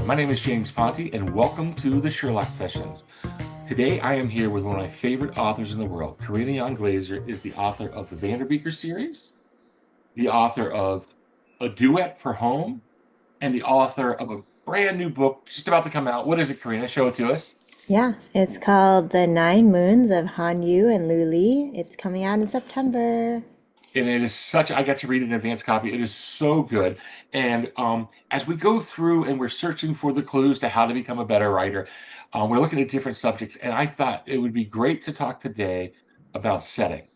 My name is James Ponti, and welcome to the Sherlock Sessions. Today, I am here with one of my favorite authors in the world. Karina Yan Glaser is the author of the Vanderbeekers series, the author of A Duet for Home, and the author of a brand new book just about to come out. What is it, Karina? Show it to us. Yeah, it's called The Nine Moons of Han Yu and Luli. It's coming out in September. And it is such, I got to read an advanced copy. It is so good. And as we go through and we're searching for the clues to how to become a better writer, we're looking at different subjects. And I thought it would be great to talk today about setting.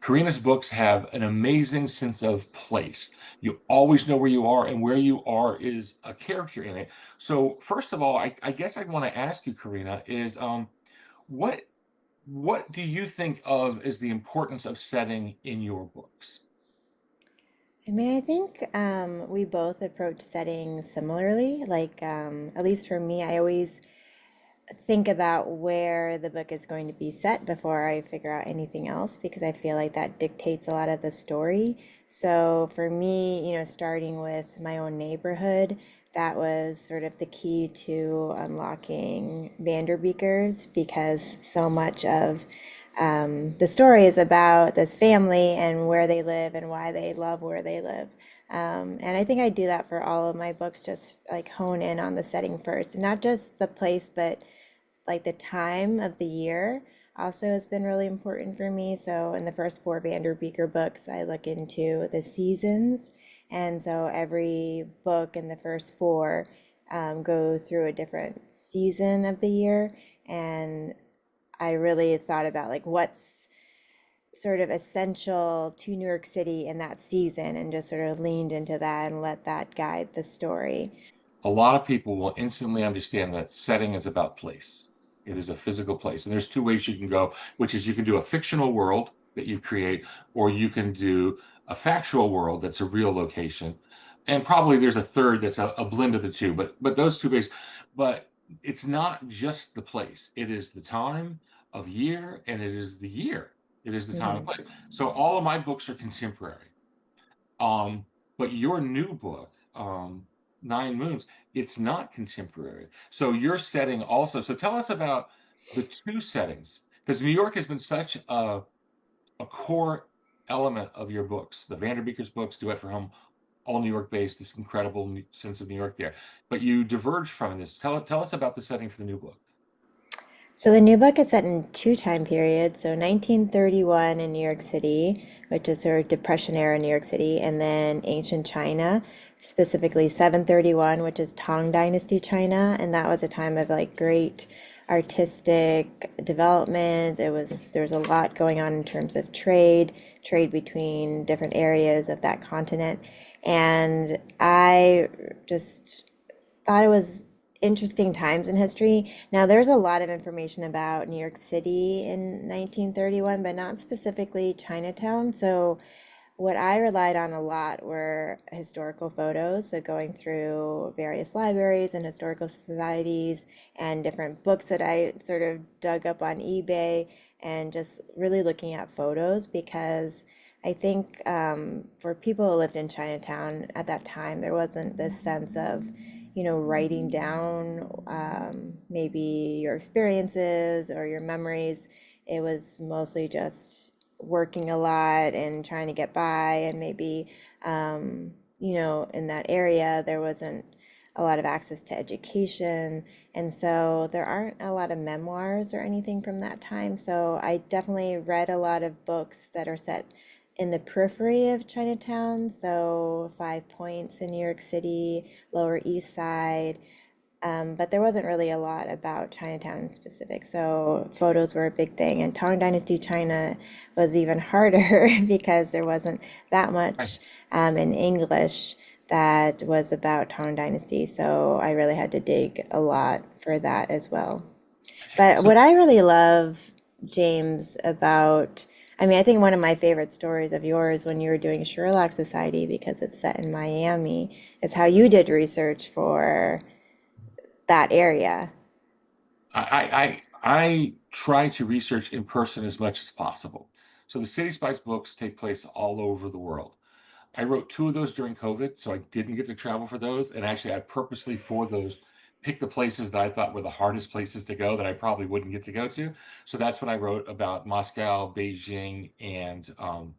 Karina's books have an amazing sense of place. You always know where you are, and where you are is a character in it. So, first of all, I guess I want to ask you, Karina, is what what do you think of as the importance of setting in your books? I think we both approach setting similarly. At least for me, I always think about where the book is going to be set before I figure out anything else because I feel like that dictates a lot of the story. So for me, starting with my own neighborhood, that was sort of the key to unlocking Vanderbeekers because so much of the story is about this family and where they live and why they love where they live. And I think I do that for all of my books, just like hone in on the setting first, not just the place, but like the time of the year also has been really important for me. So in the first four Vanderbeeker books, I look into the seasons. And so every book in the first four go through a different season of the year. And I really thought about like what's sort of essential to New York City in that season and just sort of leaned into that and let that guide the story. A lot of people will instantly understand that setting is about place. It is a physical place. And there's two ways you can go, which is you can do a fictional world that you create, or you can do a factual world that's a real location. And probably there's a third that's a blend of the two, but those two ways. But it's not just the place. It is the time of year and it is the year. It is the time of Mhm. place. So all of my books are contemporary. Um, but your new book, Nine Moons, it's not contemporary. So you're setting also. So tell us about the two settings, because New York has been such a core element of your books. The Vanderbeekers books, Duet for Home, all New York based, this incredible sense of New York there. But you diverge from this. Tell us about the setting for the new book. So the new book is set in two time periods. So 1931 in New York City, which is sort of Depression era New York City, and then ancient China, specifically 731, which is Tang Dynasty China, and that was a time of like great artistic development. There's a lot going on in terms of trade between different areas of that continent. And I just thought it was interesting times in history. Now, there's a lot of information about New York City in 1931, but not specifically Chinatown. So, what I relied on a lot were historical photos. So, going through various libraries and historical societies and different books that I sort of dug up on eBay and just really looking at photos because I think for people who lived in Chinatown at that time, there wasn't this sense of, writing down maybe your experiences or your memories. It was mostly just working a lot and trying to get by, and maybe, in that area, there wasn't a lot of access to education. And so there aren't a lot of memoirs or anything from that time. So I definitely read a lot of books that are set in the periphery of Chinatown. So Five Points in New York City, Lower East Side. But there wasn't really a lot about Chinatown in specific. So photos were a big thing. And Tang Dynasty China was even harder because there wasn't that Right. much in English that was about Tang Dynasty. So I really had to dig a lot for that as well. But So what I really love, James, I think one of my favorite stories of yours when you were doing Sherlock Society, because it's set in Miami, is how you did research for that area. I try to research in person as much as possible. So the City Spies books take place all over the world. I wrote two of those during COVID, so I didn't get to travel for those. And actually, I purposely for those pick the places that I thought were the hardest places to go that I probably wouldn't get to go to. So that's when I wrote about Moscow, Beijing, and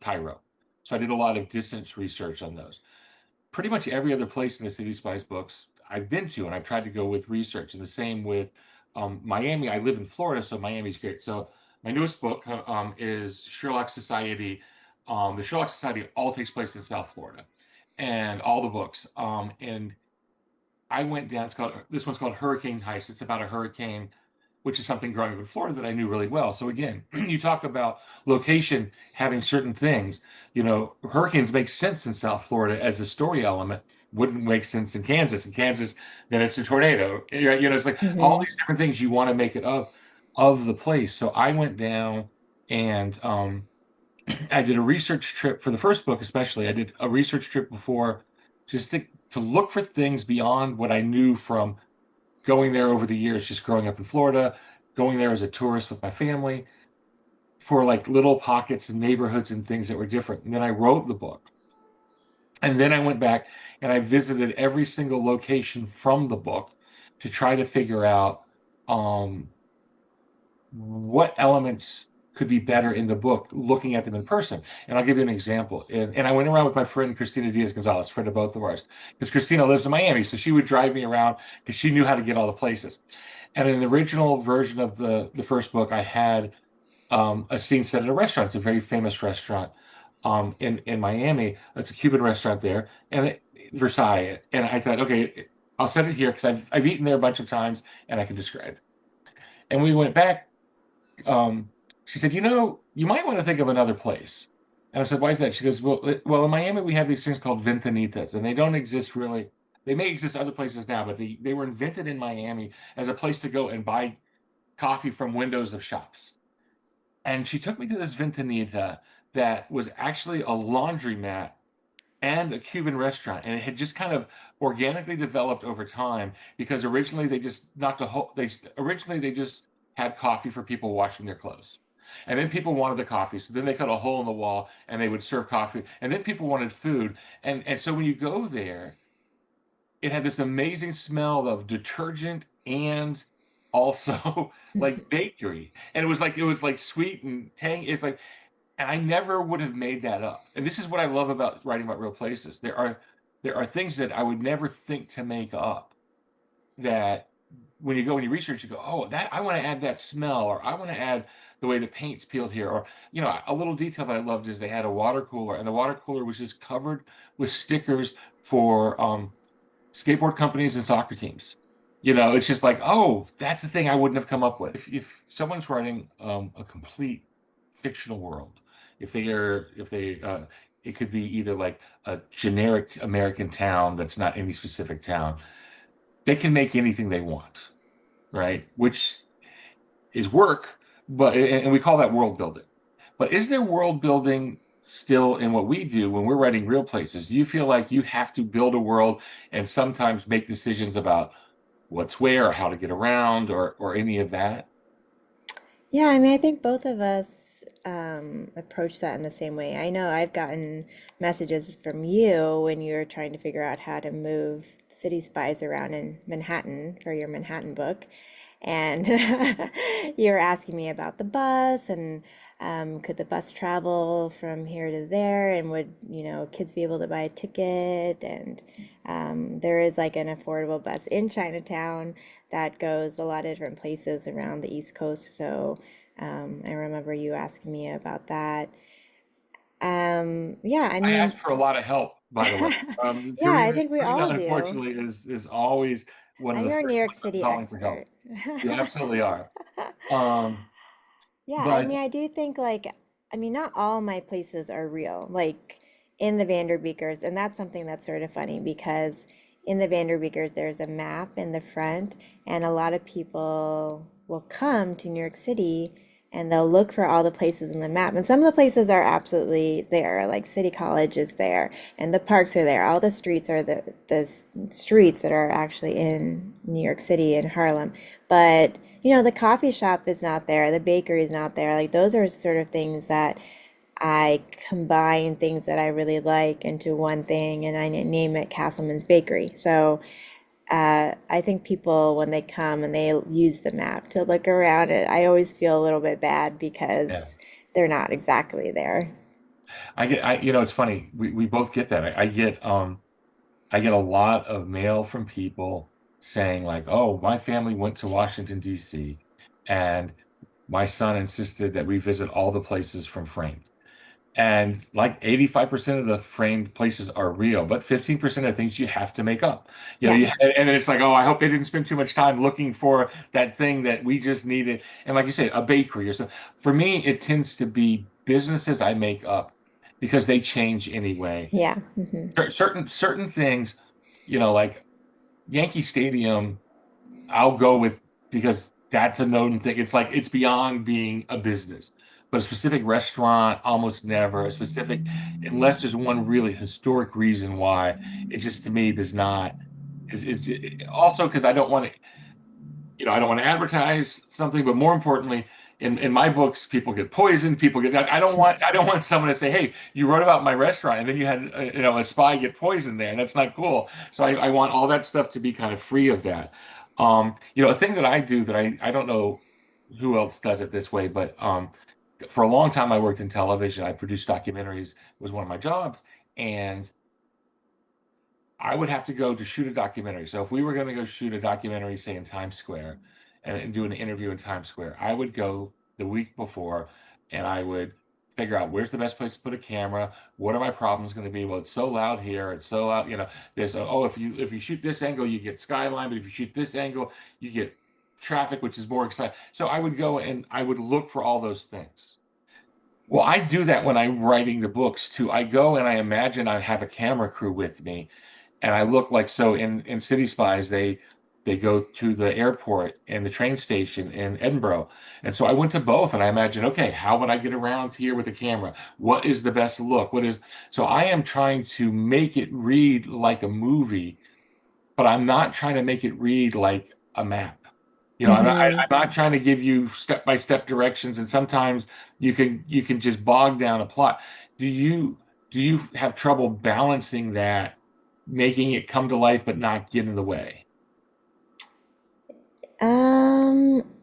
Cairo. So I did a lot of distance research on those. Pretty much every other place in the City Spies books I've been to, and I've tried to go with research. And the same with Miami. I live in Florida, so Miami's great. So my newest book is Sherlock Society. The Sherlock Society all takes place in South Florida, and all the books. And I went down. This one's called Hurricane Heist. It's about a hurricane, which is something growing up in Florida that I knew really well. So again, you talk about location having certain things. Hurricanes make sense in South Florida as a story element. Wouldn't make sense in Kansas. In Kansas, then it's a tornado. It's like all Hmm. these different things you want to make it of the place. So I went down and I did a research trip for the first book, especially. I did a research trip before just to look for things beyond what I knew from going there over the years, just growing up in Florida, going there as a tourist with my family for like little pockets and neighborhoods and things that were different. And then I wrote the book. And then I went back and I visited every single location from the book to try to figure out um, what elements could be better in the book looking at them in person. And I'll give you an example. And I went around with my friend Christina Diaz Gonzalez, friend of both of ours, because Christina lives in Miami. So she would drive me around because she knew how to get all the places. And in the original version of the first book, I had a scene set at a restaurant. It's a very famous restaurant in Miami. It's a Cuban restaurant there, and Versailles. And I thought, okay, I'll set it here because I've eaten there a bunch of times and I can describe. And we went back. She said, you might want to think of another place. And I said, why is that? She goes, well, in Miami we have these things called ventanitas, and they don't exist really. They may exist other places now, but they were invented in Miami as a place to go and buy coffee from windows of shops. And she took me to this Ventanita that was actually a laundromat and a Cuban restaurant. And it had just kind of organically developed over time because originally they just knocked a hole. Originally they just had coffee for people washing their clothes. And then people wanted the coffee. So then they cut a hole in the wall and they would serve coffee. And then people wanted food. And so when you go there, it had this amazing smell of detergent and also like bakery. And it was like sweet and tang. And I never would have made that up. And this is what I love about writing about real places. There are things that I would never think to make up that when you go and you research, you go, oh, that I want to add that smell, or I want to add the way the paint's peeled here. Or, a little detail that I loved is they had a water cooler, and the water cooler was just covered with stickers for skateboard companies and soccer teams. It's just like, oh, that's the thing I wouldn't have come up with. If someone's writing a complete fictional world, if they, it could be either like a generic American town that's not any specific town. They can make anything they want, right? Which is work, but and we call that world building. But is there world building still in what we do when we're writing real places? Do you feel like you have to build a world and sometimes make decisions about what's where or how to get around or any of that? Yeah, I mean, I think both of us approach that in the same way. I know I've gotten messages from you when you're trying to figure out how to move city spies around in Manhattan for your Manhattan book. And you're asking me about the bus and could the bus travel from here to there and would, kids be able to buy a ticket? And there is like an affordable bus in Chinatown that goes a lot of different places around the East Coast. So I remember you asking me about that. Yeah, I I mean, asked for a lot of help, by the way. yeah, I Karina, think we Karina, all do. unfortunately, is always one of I'm the your New first York ones I'm City calling for expert. help. You absolutely are. Um, Yeah, I mean, but I do think like, I mean, not all my places are real, like in the Vanderbeekers, and that's something that's sort of funny because in the Vanderbeekers, there's a map in the front, and a lot of people will come to New York City and they'll look for all the places in the map. And some of the places are absolutely there, like City College is there, and the parks are there. All the streets are the streets that are actually in New York City and Harlem. But the coffee shop is not there, the bakery is not there. Like those are sort of things that I combine things that I really like into one thing and I name it Castleman's Bakery. So I think people, when they come and they use the map to look around it, I always feel a little bit bad Yeah. because they're not exactly there. It's funny. We both get that. I get a lot of mail from people saying like, "Oh, my family went to Washington, D.C., and my son insisted that we visit all the places from Framed." And like 85% of the framed places are real, but 15% are things you have to make up. Yeah. And then it's like, oh, I hope they didn't spend too much time looking for that thing that we just needed. And like you said, a bakery or something. For me, it tends to be businesses I make up because they change anyway. Yeah. Certain things, like Yankee Stadium, I'll go with because that's a known thing. It's like it's beyond being a business. But a specific restaurant, almost never. A specific, unless there's one really historic reason why, it just to me does not. Also because I don't want to advertise something, but more importantly, in my books, people get poisoned. People get that. I don't want someone to say, "Hey, you wrote about my restaurant, and then you had a spy get poisoned there." And that's not cool. So I want all that stuff to be kind of free of that. A thing that I do that I don't know who else does it this way, but for a long time I worked in television. I produced documentaries was one of my jobs, and I would have to go to shoot a documentary. So if we were going to go shoot a documentary, say in Times Square, and do an interview in Times Square, I would go the week before and I would figure out where's the best place to put a camera. What are my problems going to be? Well, it's so loud here. It's so loud. There's if you shoot this angle, you get skyline, but if you shoot this angle, you get traffic, which is more exciting. So I would go and I would look for all those things. Well, I do that when I'm writing the books too. I go and I imagine I have a camera crew with me, and I look like so in City Spies they go to the airport and the train station in Edinburgh, and so I went to both, and I imagine, okay, how would I get around here with the camera? What is the best look? So I am trying to make it read like a movie, but I'm not trying to make it read like a map. I'm not trying to give you step-by-step directions, and sometimes you can just bog down a plot. Do you do you have trouble balancing that, making it come to life but not get in the way?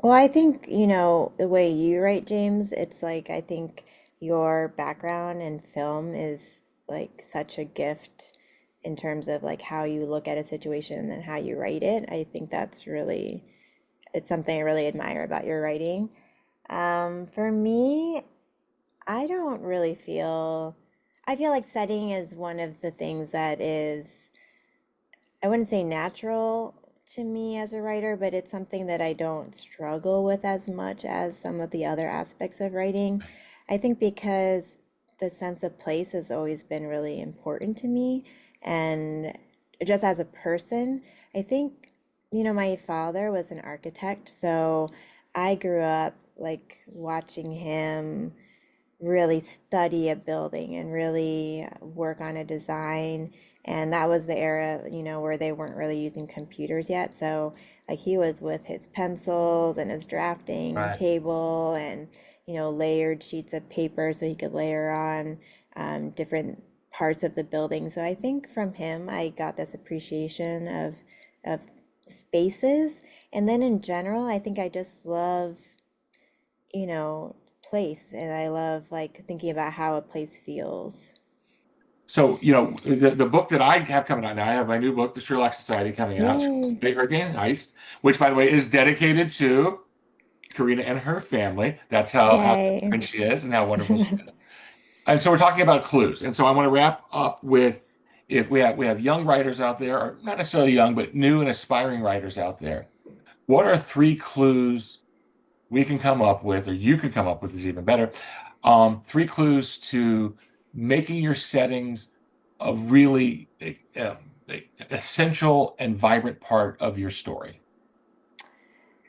Well, I think, the way you write, James, it's like I think your background in film is like such a gift in terms of like how you look at a situation and then how you write it. I think it's something I really admire about your writing. For me, I don't really I feel like setting is one of the things that is, I wouldn't say natural to me as a writer, but it's something that I don't struggle with as much as some of the other aspects of writing. I think because the sense of place has always been really important to me. And just as a person, I think, my father was an architect. So I grew up like watching him really study a building and really work on a design. And that was the era, where they weren't really using computers yet. So, like, he was with his pencils and his drafting Right. table and, layered sheets of paper so he could layer on different parts of the building. So, I think from him, I got this appreciation of spaces. And then in general, I think I just love you know, place and I love like thinking about how a place feels. So, the book that I have coming out now, I have my new book, The Sherlock Society, coming out, Sherlock Yay. Society Hurricane Heist, which, by the way, is dedicated to Karina and her family. That's how Yay. different she is and how wonderful she is. And so we're talking about clues. And so I want to wrap up with, if we have young writers out there, or not necessarily young, but new and aspiring writers out there. What are three clues we can come up with, or you can come up with is even better. Three clues to making your settings a really essential and vibrant part of your story.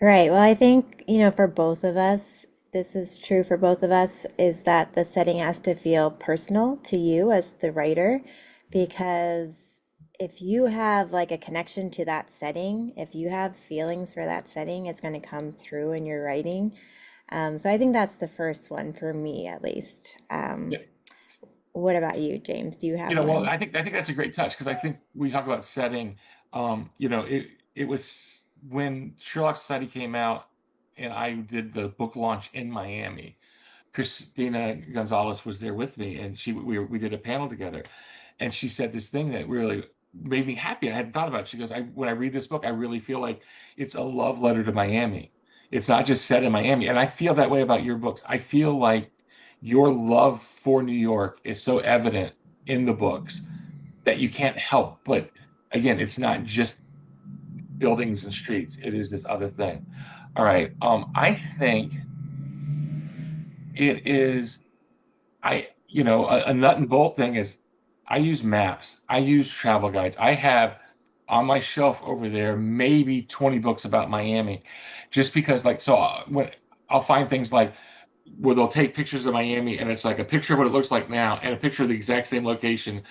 Right. Well, I think, for both of us, this is true for both of us, is that the setting has to feel personal to you as the writer, because if you have like a connection to that setting, if you have feelings for that setting, it's going to come through in your writing. So I think that's the first one for me, at least. What about you, James? Do you have Well, one? I think that's a great touch because I think we talk about setting. It was when Sherlock Society came out, and I did the book launch in Miami. Christina Gonzalez was there with me, and we did a panel together, and she said this thing that really made me happy. And I hadn't thought about it. She goes, when I read this book, I really feel like it's a love letter to Miami. It's not just set in Miami, and I feel that way about your books. I feel like your love for New York is so evident in the books that you can't help but, again, it's not just buildings and streets. It is this other thing. All right. I think it is a nut and bolt thing is I use maps. I use travel guides. I have on my shelf over there maybe 20 books about Miami, just because when I'll find things like where they'll take pictures of Miami and it's like a picture of what it looks like now and a picture of the exact same location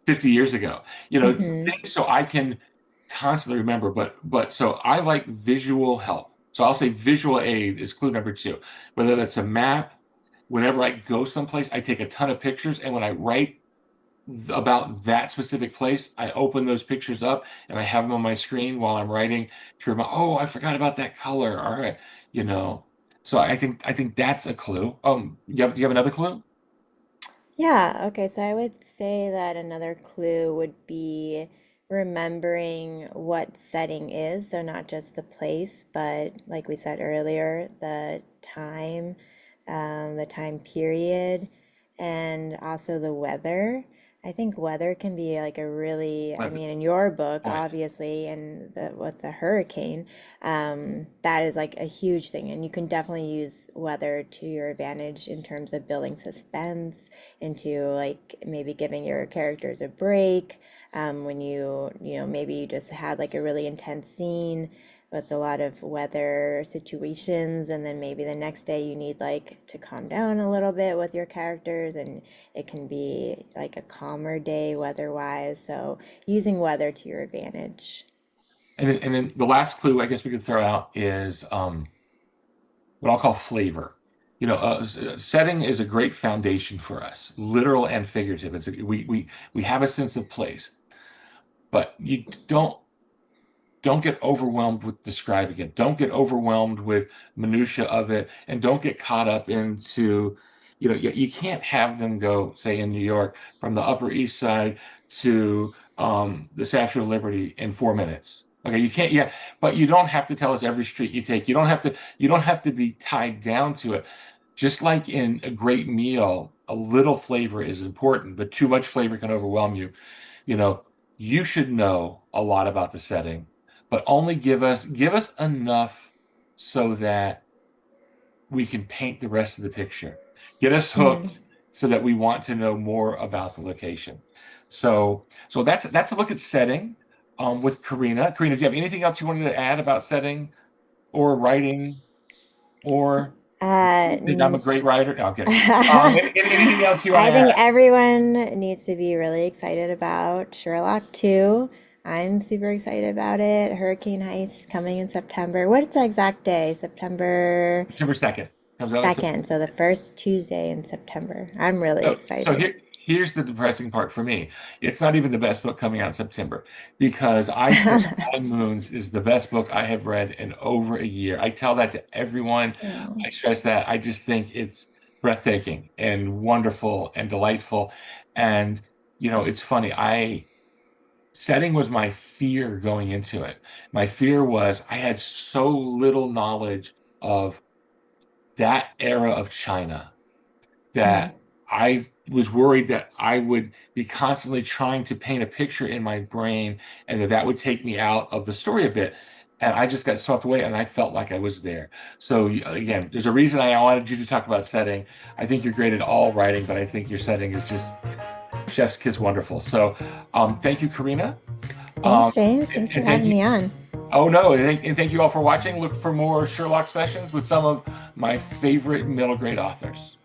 50 years ago. Hmm. Things so I can constantly remember, but so I like visual help. So I'll say visual aid is clue number two. Whether that's a map, whenever I go someplace, I take a ton of pictures, and when I write about that specific place, I open those pictures up and I have them on my screen while I'm writing to remind, oh, I forgot about that color. All right, you know. So I think that's a clue. Do you have another clue? Yeah, okay, so I would say that another clue would be remembering what setting is, so not just the place, but like we said earlier, the time period, and also the weather. I think weather can be like a really, I Weather. mean, in your book, Oh, yeah. obviously, and with the hurricane, that is like a huge thing, and you can definitely use weather to your advantage in terms of building suspense, into like maybe giving your characters a break, when maybe you just had like a really intense scene with a lot of weather situations, and then maybe the next day you need like to calm down a little bit with your characters, and it can be like a calmer day weather-wise, so using weather to your advantage. And then the last clue I guess we could throw out is what I'll call flavor. Setting is a great foundation for us, literal and figurative. We have a sense of place, but you don't get overwhelmed with describing it. Don't get overwhelmed with minutia of it, and don't get caught up into, you can't have them go, say, in New York from the Upper East Side to the Statue of Liberty in 4 minutes. Okay, you can't, yeah, but you don't have to tell us every street you take. You don't have to be tied down to it. Just like in a great meal, a little flavor is important, but too much flavor can overwhelm you. You know, you should know a lot about the setting, but only give us enough so that we can paint the rest of the picture. Get us Mhm. hooked so that we want to know more about the location. So that's a look at setting with Karina. Karina, do you have anything else you wanted to add about setting or writing, or Uh, you think I'm a n- great writer? No, I'm kidding. Anything else you want I to think add? everyone needs to be really excited about Sherlock 2. I'm super excited about it. Hurricane Heist coming in September. What's the exact day? September September 2nd comes out. 2nd, so the first Tuesday in September. I'm really So excited. here's the depressing part for me. It's not even the best book coming out in September, because I think Nine Moons is the best book I have read in over a year. I tell that to everyone. Oh. I stress that. I just think it's breathtaking and wonderful and delightful. And it's funny. I Setting was my fear going into it. My fear was I had so little knowledge of that era of China Mm. that I was worried that I would be constantly trying to paint a picture in my brain, and that would take me out of the story a bit. And I just got swept away, and I felt like I was there. So again, there's a reason I wanted you to talk about setting. I think you're great at all writing, but I think your setting is just chef's kiss wonderful. So thank you, Karina. Um, Thanks, James. and, Thanks for and thank having you. me on. Oh no, and thank you all for watching. Look for more Sherlock Sessions with some of my favorite middle grade authors.